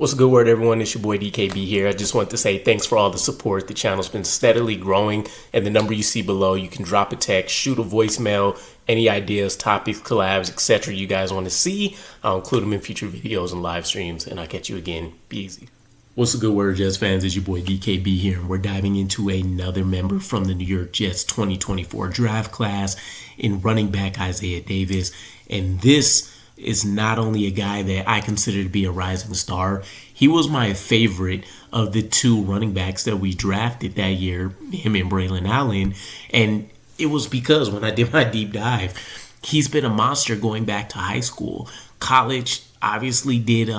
What's a good word, everyone? It's your boy DKB here. I just want to say thanks for all the support. The channel's been steadily growing, and the number you see below, you can drop a text, shoot a voicemail, any ideas, topics, collabs, etc. you guys want to see. I'll include them in future videos and live streams, and I'll catch you again. Be easy. What's a good word, Jets fans? It's your boy DKB here, and we're diving into another member from the New York Jets 2024 draft class in running back Isaiah Davis. And this is not only a guy that I consider to be a rising star, he was my favorite of the two running backs that we drafted that year, him and Braylon Allen. And it was because when I did my deep dive, he's been a monster going back to high school. College obviously did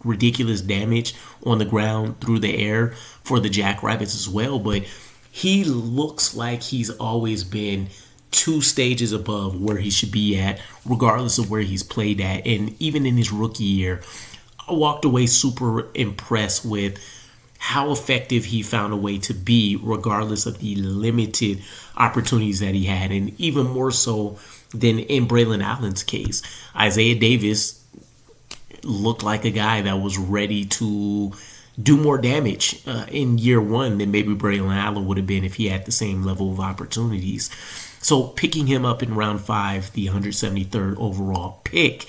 ridiculous damage on the ground, through the air for the Jackrabbits as well, but he looks like he's always been two stages above where he should be at, regardless of where he's played at. And even in his rookie year, I walked away super impressed with how effective he found a way to be, regardless of the limited opportunities that he had. And even more so than in Braylon Allen's case, Isaiah Davis looked like a guy that was ready to do more damage in year one than maybe Braylon Allen would have been if he had the same level of opportunities. So picking him up in round 5, the 173rd overall pick,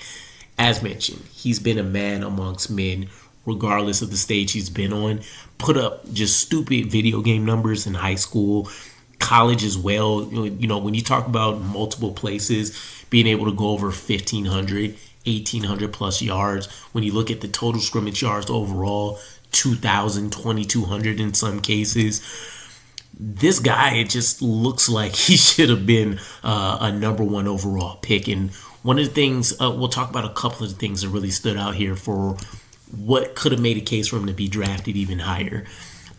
as mentioned, he's been a man amongst men, regardless of the stage he's been on. Put up just stupid video game numbers in high school, college as well. You know, when you talk about multiple places, being able to go over 1,500, 1,800 plus yards. When you look at the total scrimmage yards overall, 2,000, 2,200 in some cases. This guy, it just looks like he should have been a number 1 overall pick. And one of the things, we'll talk about a couple of things that really stood out here for what could have made a case for him to be drafted even higher.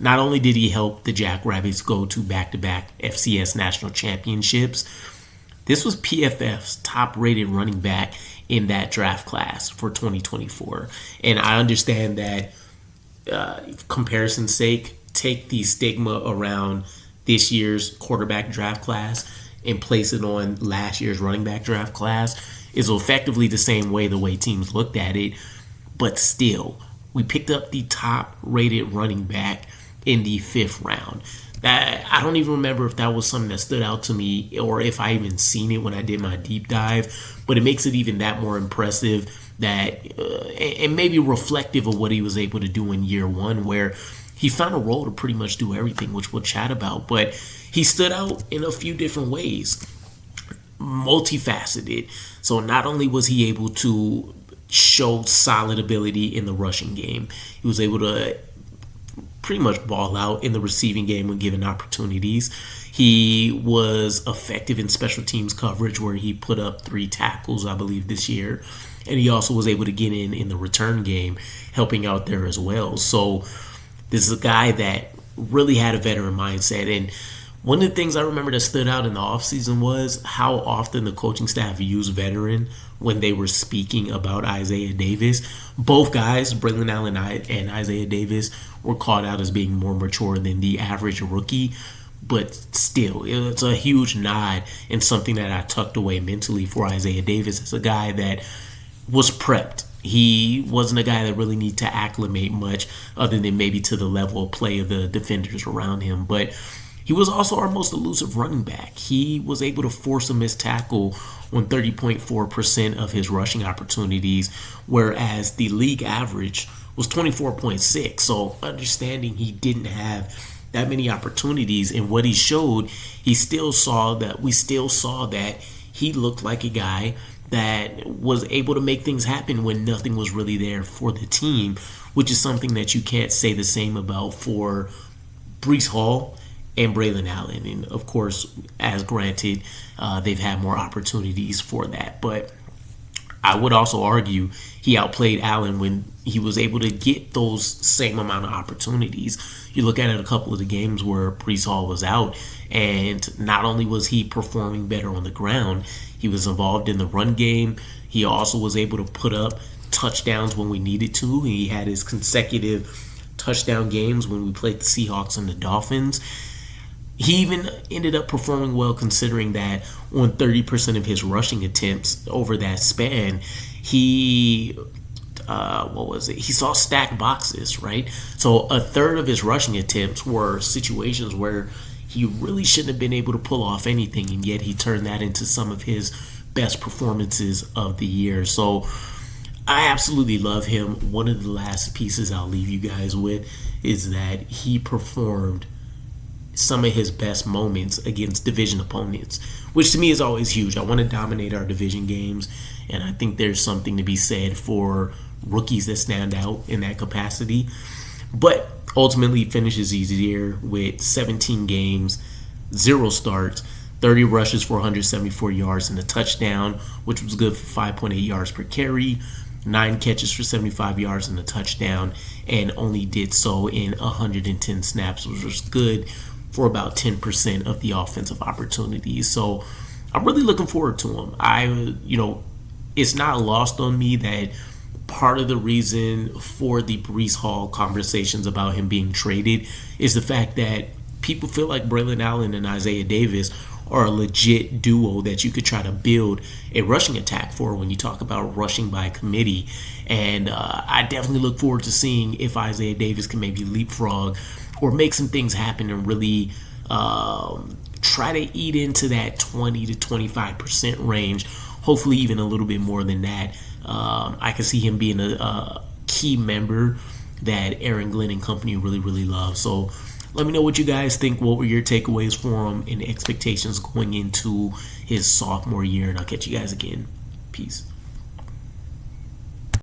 Not only did he help the Jackrabbits go to back-to-back FCS national championships, this was PFF's top-rated running back in that draft class for 2024. And I understand that, comparison's sake, take the stigma around this year's quarterback draft class and place it on last year's running back draft class is effectively the same way the way teams looked at it. But still, we picked up the top-rated running back in the 5th round. That I don't even remember if that was something that stood out to me or if I even seen it when I did my deep dive, but it makes it even that more impressive that and maybe reflective of what he was able to do in year 1, where he found a role to pretty much do everything, which we'll chat about. But he stood out in a few different ways. Multifaceted. So not only was he able to show solid ability in the rushing game, he was able to pretty much ball out in the receiving game when given opportunities. He was effective in special teams coverage, where he put up 3 tackles, I believe, this year. And he also was able to get in the return game, helping out there as well. So this is a guy that really had a veteran mindset. And one of the things I remember that stood out in the offseason was how often the coaching staff used veteran when they were speaking about Isaiah Davis. Both guys, Braylon Allen and Isaiah Davis, were called out as being more mature than the average rookie. But still, it's a huge nod and something that I tucked away mentally for Isaiah Davis as a guy that was prepped. He wasn't a guy that really needed to acclimate much other than maybe to the level of play of the defenders around him. But he was also our most elusive running back. He was able to force a missed tackle on 30.4% of his rushing opportunities, whereas the league average was 24.6. So understanding he didn't have that many opportunities, and what he showed, we still saw that he looked like a guy that was able to make things happen when nothing was really there for the team, which is something that you can't say the same about for Breece Hall and Braylon Allen. And of course, as granted, they've had more opportunities for that. But I would also argue he outplayed Allen when he was able to get those same amount of opportunities. You look at it, a couple of the games where Breece Hall was out, and not only was he performing better on the ground, he was involved in the run game. He also was able to put up touchdowns when we needed to. He had his consecutive touchdown games when we played the Seahawks and the Dolphins. He even ended up performing well, considering that on 30% of his rushing attempts over that span, he he saw stacked boxes, right? So a third of his rushing attempts were situations where he really shouldn't have been able to pull off anything, and yet he turned that into some of his best performances of the year. So I absolutely love him. One of the last pieces I'll leave you guys with is that he performed some of his best moments against division opponents, which to me is always huge. I want to dominate our division games, and I think there's something to be said for rookies that stand out in that capacity. But ultimately finishes his year with 17 games, 0 starts, 30 rushes for 174 yards and a touchdown, which was good for 5.8 yards per carry, 9 catches for 75 yards and a touchdown, and only did so in 110 snaps, which was good for about 10% of the offensive opportunities. So I'm really looking forward to him. It's not lost on me that part of the reason for the Breece Hall conversations about him being traded is the fact that people feel like Braylon Allen and Isaiah Davis are a legit duo that you could try to build a rushing attack for when you talk about rushing by committee. And I definitely look forward to seeing if Isaiah Davis can maybe leapfrog or make some things happen and really try to eat into that 20 to 25% range, hopefully even a little bit more than that. I can see him being a key member that Aaron Glenn and company really, really love. So let me know what you guys think. What were your takeaways for him and expectations going into his sophomore year? And I'll catch you guys again. Peace.